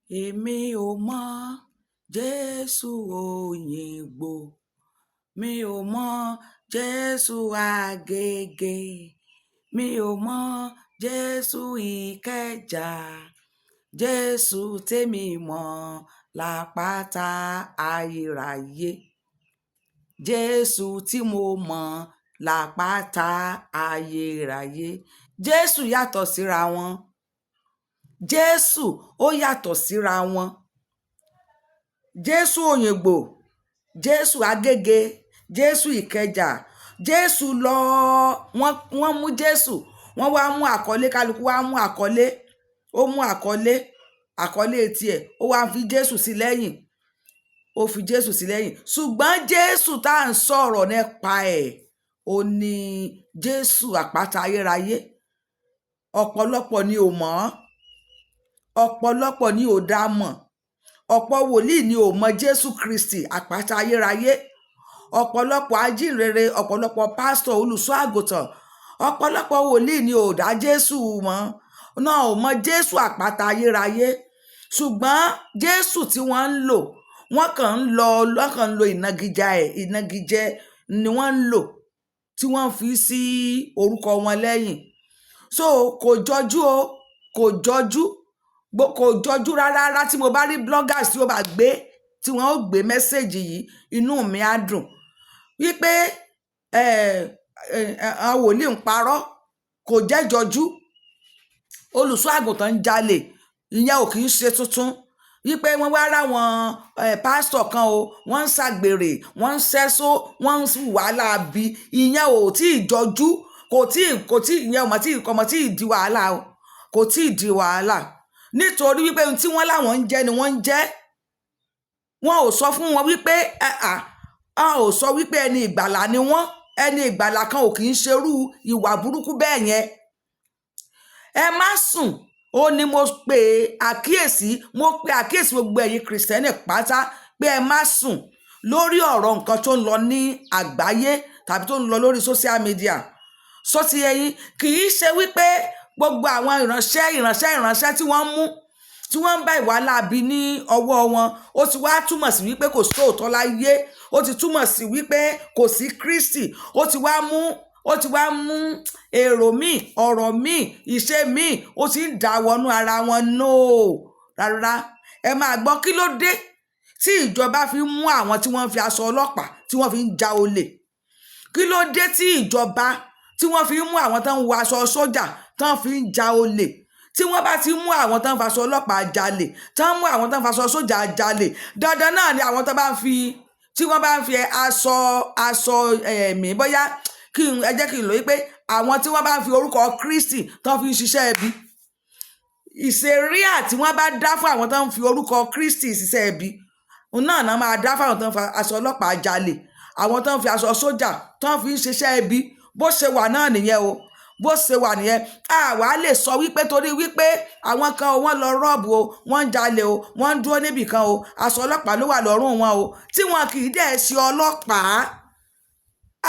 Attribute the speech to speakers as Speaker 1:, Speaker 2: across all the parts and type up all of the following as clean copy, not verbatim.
Speaker 1: Èmi ò mọ Jésù Òyìngbò, mi ò mọ Jésù Àgègè, mi ò mọ Jésù Ìkẹjà, Jésù tèmi mọ̀ làpáta ayérayé. Jésù tí mo mọ̀ làpáta ayérayé. Jésù yàtọ̀ síra wọn. Jésù ó yàtọ̀ síra wọn. Jésù Òyìngbò, Jésù Àgègè, Jésù Ìkẹjà, Jésù lọ wọ́n mú Jésù, wọ́n wá mú àkọlé, kálukú wá mú àkọlé, ó mú àkọlé tiẹ̀, ó wá fi Jésù sí lẹ́yìn, ó fi Jésù sí lẹ́yìn. Ṣùgbọ́n Jésù tá à ń sọ̀rọ̀ nípa ẹ̀, ó ní Jésù àpáta ayérayé. Ọ̀pọ̀lọpọ̀ ni ò mọ̀, ọ̀pọ̀lọpọ̀ ni ò dá mọ̀, ọ̀pọ̀ wòlíì ni ò mọ Jésù Kristi àpáta ayérayé. Ọ̀pọ̀lọpọ̀ ajínrere, ọ̀pọ̀lọpọ̀ pásítọ̀, olùṣọ́ àgùntàn, ọ̀pọ̀lọpọ̀ wòlíì ni ò dá Jésù mọ̀, náà ò mọ Jésù àpáta ayérayé. Ṣùgbọ́n Jésù tí wọ́n ń lò, wọ́n kàn ń lo ìnagijẹ ni wọ́n ń lò, tí wọ́n fi sí orúkọ wọn lẹ́yìn. So kò jọjú o, kò jọjú rárá. Tí mo bá rí bloggers tí ó bá gbé, tí wọ́n ó gbé mẹ́sẹ̀gì yìí, inú mi á dùn wípé àwọn wòlíì ń parọ́, kò jẹ́ jọjú. Olùṣọ́ àgùntàn ń jalè, ìyẹn ò kì í ṣe tuntun. Wípé wọ́n wá ráwọn pásítọ̀ kan o, wọ́n ń ṣàgbèrè, wọ́n ń ṣẹ́só, wọ́n ń wàhálà bí, ìyẹn ò tí ì jọjú, kò tí ìyẹn ọmọ tí ì di wàhálà o, kò tí ì di wàhálà. Nítorí wípé ohun tí wọ́n láwọn ń jẹ́ ni wọ́n ń jẹ́. Wọn ò sọ fún wọn wípé a ò sọ wípé ẹni ìgbàlà ni wọ́n, ẹni ìgbàlà kan ò kì í ṣerú ìwà burúkú bẹ́ẹ̀ yẹn. Ẹ má sùn, ó ní mo pe àkíyèsí gbogbo ẹ̀yin kìrìsìtẹ́nì pátá pé ẹ má sùn lórí ọ̀rọ̀ nǹkan tó ń lọ ní àgbáyé tàbí tó ń lọ lórí social media. Sọ ti ẹ̀yin, kì í ṣe wípé gbogbo àwọn ìránṣẹ́ tí wọ́n mú, tí wọ́n ń bá ìwà láabi ní ọwọ́ wọn, ó ti wá túmọ̀ sí wípé kò sóòótọ́ láyé, ó ti túmọ̀ sí wípé kò sí Kristi, ó ti wá mú èrò míì, ọ̀rọ̀ míì, ìṣe míì, ó ti ń dà wọnú ara wọn. No rárá, ẹ máa gbọ́, kí ló dé tí ìjọba fi mú àwọn tí wọ́n fi aṣọ ọlọ́pàá tí wọ́n fi ń ja olè? Kí ló dé tí ìjọba tí wọ́n fi mú àwọn tó ń wọ aṣọ sójà tó ń fi ń ja olè? Tí wọ́n bá ti mú àwọn tó ń faṣọ ọlọ́pàá jalè, tó ń mú àwọn tó ń faṣọ sójà jalè, dandan náà ni àwọn tó bá ń fi, tí wọ́n bá ń fi aṣọ ẹ̀mí, bóyá ẹ jẹ́ kí n lò wípé àwọn tí wọ́n bá ń fi orúkọ Kristi tó ń fi ṣiṣẹ́ ẹbí, ìṣẹ̀ríà tí wọ́n bá dá fún àwọn tó ń fi orúkọ Kristi ṣiṣẹ́ ẹbí, náà náà máa dá fún àwọn tó ń fa aṣọ ọlọ́pàá jalè, àwọn tó ń fi aṣọ sójà tó ń fi ṣiṣẹ́ ẹbí. Bó ṣe wà náà nìyẹn o, bó ṣe wà nìyẹn. Àwa lè sọ wípé torí wípé àwọn kan o, wọ́n lọ rọ́ọ̀bù o, wọ́n ń jalè o, wọ́n ń dúró níbì kan o, aṣọ ọlọ́pàá ló wà lọ́rùn wọn o, tí wọn kì í dẹ̀ ṣe ọlọ́pàá.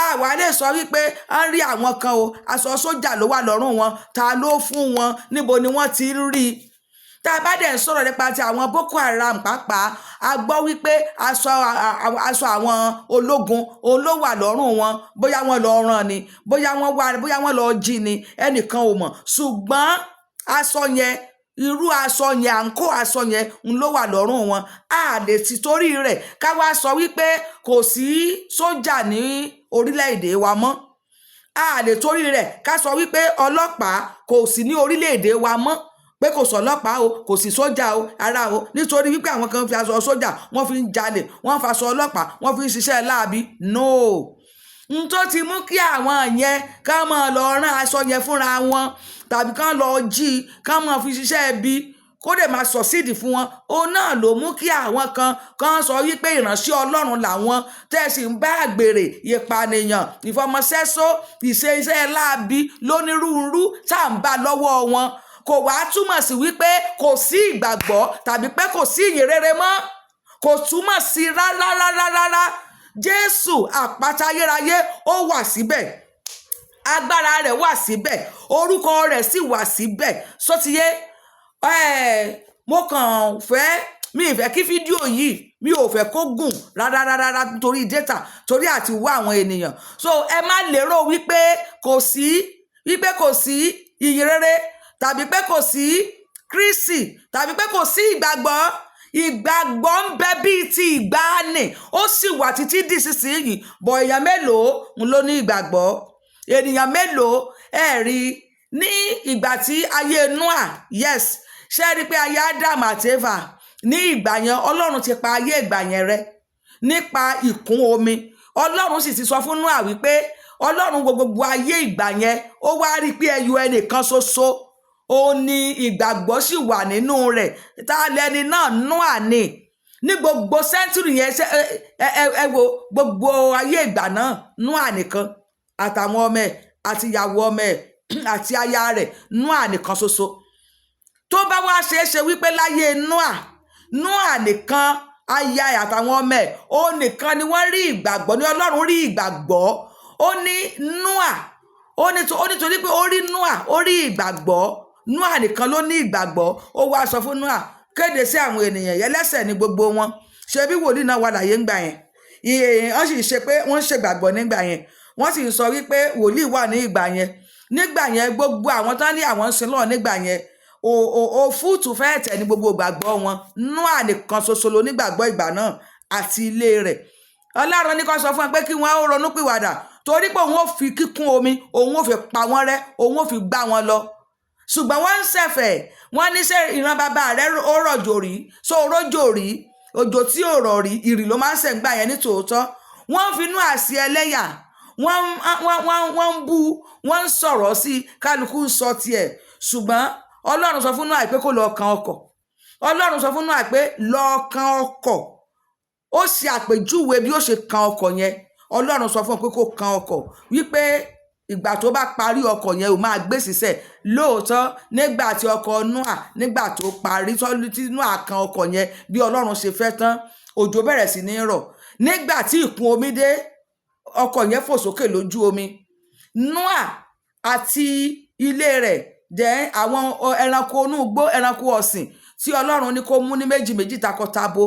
Speaker 1: Àwa lè sọ wípé a ń rí àwọn kan o, aṣọ sójà ló wà lọ́rùn wọn, ta ló fún wọn, níbo ni wọ́n ti ń rí i? Tá a bá dẹ̀ ń sọ̀rọ̀ nípa ti àwọn Boko Haram pàápàá, a gbọ́ wípé aṣọ àwọn ológun òun ló wà lọ́rùn wọn, bóyá wọ́n lọ rán ni, bóyá wọ́n lọ jí ni, ẹnìkan ò mọ̀. Ṣùgbọ́n aṣọ yẹn, irú aṣọ yẹn, àǹkó aṣọ yẹn ń ló wà lọ́rùn wọn. A lè ti torí rẹ̀ ká wá sọ wípé kò sí sójà ní orílẹ̀-èdè wa mọ́. A lè torí rẹ̀ ká sọ wípé ọlọ́pàá kò sí ní orílẹ̀-èdè wa mọ́, pé kò sọ́lọ́pàá o, kò sí sójà o, ara o, nítorí wípé àwọn kan fi aṣọ sójà wọ́n fi ń jalè, wọ́n fa aṣọ ọlọ́pàá wọ́n fi ń ṣiṣẹ́ láabi. No, n tó ti mú kí àwọn yẹn ká máa lọ rán aṣọ yẹn fúnra wọn, tàbí kán lọ jí, ká máa fi ṣiṣẹ́ ẹbí, kó dẹ̀ máa sọ̀sídì fún wọn. Òun náà ló mú kí àwọn kan sọ wípé ìránṣẹ́ Ọlọ́run làwọn, tẹ̀sí ń bá àgbèrè, ìpànìyàn, ìfọmọṣẹ́só, iṣẹ́ láabi lónírúurú tá à ń bá lọ́wọ́ wọn. Kò wá túmọ̀ sí wípé kò sí ìgbàgbọ́ tàbí pé kò sí ìyìn rere mọ́, kò túmọ̀ sí rárá. Jésù àpáta ayérayé ó wà síbẹ̀, agbára rẹ̀ wà síbẹ̀, orúkọ rẹ̀ sì wà síbẹ̀. Sótiyé mo kàn fẹ́ mi ìfẹ́ kí fídíò yìí mi ò fẹ́ kó gùn rárá torí data torí àti wá àwọn ènìyàn so ẹ má lérò wípé kò sí ìyìn rere tàbí pé kò sí Kristi tàbí pé kò sí ìgbàgbọ́ ń bẹ bíi ti ìgbàanì ó sì wà títí di sísìnyí bọ̀ èèyàn mélòó ń ló ní ìgbàgbọ́ ènìyàn mélòó ẹ rí ní ìgbà tí ayé Noah yes ṣe rí pé ayé Adam àti Eva ní ìgbà yẹn Ọlọ́run ti pa ayé ìgbà yẹn rẹ́ nípa ìkún omi Ọlọ́run sì ti sọ fún Noah wípé Ọlọ́run gbogbo ayé ìgbà yẹn ó wá rí pé ẹyọ ẹnìkan ṣoṣo ó ní ìgbàgbọ́ sì wà nínú rẹ̀ tá lẹni náà Noah ní gbogbo sẹ́ńtúrì yẹn ẹ wo gbogbo ayé ìgbà náà Noah nìkan àtàwọn ọmọ ẹ̀ àti ìyàwó ọmọ ẹ̀ àti aya rẹ̀ Noah nìkan ṣoṣo tó bá wá ṣeéṣe wípé láyé Noah nìkan aya ẹ̀ àtàwọn ọmọ ẹ̀ ó nìkan ni wọ́n rí ìgbàgbọ́ ní Ọlọ́run rí ìgbàgbọ́ ó ní Noah ó nítorí pé ó rí Noah ó rí ìgbàgbọ́ Noah nìkan ló ní ìgbàgbọ́ ó wá sọ fún Noah kéde sí àwọn ènìyàn yẹn lẹ́sẹ̀ ní gbogbo wọn ṣe bí wòlíì náà wà láyé ńgbà yẹn wọ́n sì ṣe pé wọ́n ṣègbàgbọ́ nígbà yẹn wọ́n sì ń sọ wípé wòlíì wà ní ìgbà yẹn gbogbo àwọn tán ní àwọn ń sin lọ́ọ̀ nígbà yẹn òfúùtù fẹ́ẹ̀ tẹ̀ ní gbogbo ìgbàgbọ́ wọn Noah nìkan ṣoṣo ló nígbàgbọ́ ìgbà náà àti ilé rẹ̀ Ọlọ́run ní kó sọ fún ẹ pé kí wọ́n ó ronú pìwàdà torí pé òun ó fi kíkún omi òun ó fi pa wọ́n rẹ́ òun ó fi gbá wọn lọ ṣùgbọ́n wọ́n ń ṣẹ̀fẹ̀ wọ́n ní ṣe ìran bàbá rẹ̀ ó rọ̀jò rí so rójò rí òjò tí ò rọ̀ rí ìrì ló máa ń ṣẹ̀ ń gbà yẹn ní tòótọ́ wọ́n fi inú àṣì ẹlẹ́yà wọ́n ń bú wọ́n ń sọ̀rọ̀ sí kálukú sọ tiẹ̀ ṣùgbọ́n Ọlọ́run sọ fún Nóà pé kó lọ kan ọkọ̀ Ọlọ́run sọ fún Nóà pé lọ kan ọkọ̀ ó ṣe àpèjúwe bí ó ṣe kan ọkọ̀ yẹn Ọlọ́run sọ fún un pé kó kan ọkọ̀ wípé ìgbà tó bá parí ọkọ̀ yẹn ò máa gbé sísẹ̀ lóòótọ́ nígbà tí ọkọ̀ Nóà nígbà tó parí tí Nóà kan ọkọ̀ yẹn bí Ọlọ́run ṣe fẹ́ tán òjò bẹ̀rẹ̀ sí ní rọ̀ nígbà tí ìkún omi dé ọkọ̀ yẹn fò sókè lójú omi Nóà àti ilé rẹ̀ jẹ́ àwọn ẹranko inú igbó ẹranko ọ̀sìn tí Ọlọ́run ní kó mú ní méjì takọtabo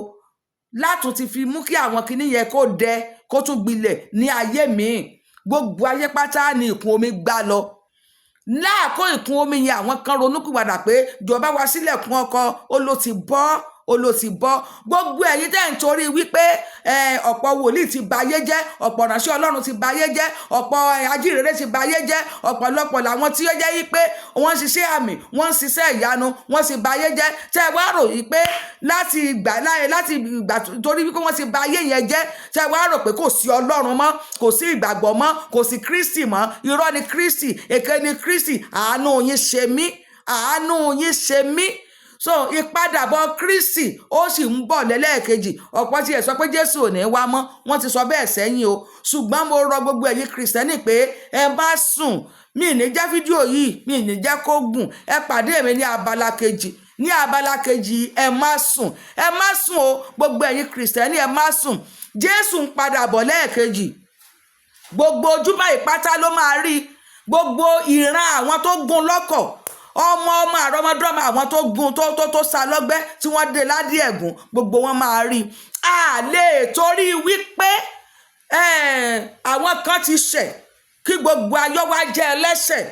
Speaker 1: látún ti fi mú kí àwọn kinní yẹn kó dẹ kó tún gbilẹ̀ ní ayé míì gbogbo ayé pátá ni ìkún omi gbá lọ láàkó ìkún omi yẹn àwọn kan ronúpìwàdà pé jọba wá sílẹ̀kùn ọkọ̀ ó ló ti bọ́ gbogbo ẹ̀yin tẹ́ ń torí wípé ọ̀pọ̀ wòlíì ti bayé jẹ́ ọ̀pọ̀ ránṣẹ́ Ọlọ́run ti bayé jẹ́ ọ̀pọ̀ ajíhìnrere ti bayé jẹ́ ọ̀pọ̀lọpọ̀ làwọn tí ó jẹ́ wípé wọ́n ń ṣiṣẹ́ àmì wọ́n ń ṣiṣẹ́ ìyanu wọ́n sì bayé jẹ́ tẹ́ wá rò yìí pé láti ìgbà torí wípé wọ́n ti bayé yẹn jẹ́ tẹ́ wá rò pé kò sí Ọlọ́run mọ́ kò sí ìgbàgbọ́ mọ́ kò sí Kristi mọ́ irọ́ ni Kristi èké ni Kristi àánú yín ṣe mí so ìpadàbọ̀ Kristi ó sì ń bọ̀ lẹ́lẹ́ẹ̀kejì ọ̀pọ̀ tí ẹ̀ sọ pé Jésù ò ní wá mọ́ wọ́n ti sọ bẹ́ẹ̀ sẹ́yìn o ṣùgbọ́n mo rọ gbogbo ẹ̀yin Kristẹni pé ẹ má sùn mi ní jẹ́ fídíò yìí mi ní jẹ́ kó gùn ẹ pàdé mi ní abala kejì ẹ má sùn o gbogbo ẹ̀yin Kristẹni ẹ má sùn Jésù ń padà bọ̀ lẹ́ẹ̀kejì gbogbo ojúmọ́ ìpátá ló máa rí gbogbo ìran àwọn tó gún lọ́kọ̀ ọmọ àrọmọdọ́mọ àwọn tó gun tó sá lọ́gbẹ́ tí wọ́n dé ládìí ẹ̀gún gbogbo wọn máa rí a lè torí wípé àwọn kan ti ṣẹ̀ kí gbogbo ayọ̀ wá jẹ́ ẹlẹ́ṣẹ̀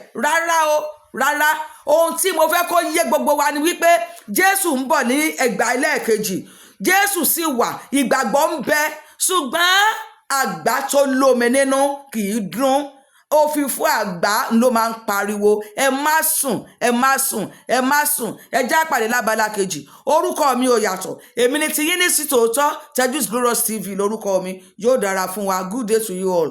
Speaker 1: rárá ohun tí mo fẹ́ kó yé gbogbo wa ni wípé Jésù ń bọ̀ ní ẹgbà ẹlẹ́ẹ̀kejì Jésù sì wà ìgbàgbọ́ ń bẹ ṣùgbọ́n àgbà tó lómi nínú kì í dún òfìfo àgbà ló máa ń pariwo ẹ má sùn ẹ já pàdé lábala kejì orúkọ mi ò yàtọ̀ èmi ni ti yín ní sí tòótọ́ Tejus Glorious TV lórúkọ mi yóò dára fún wa good day to you all.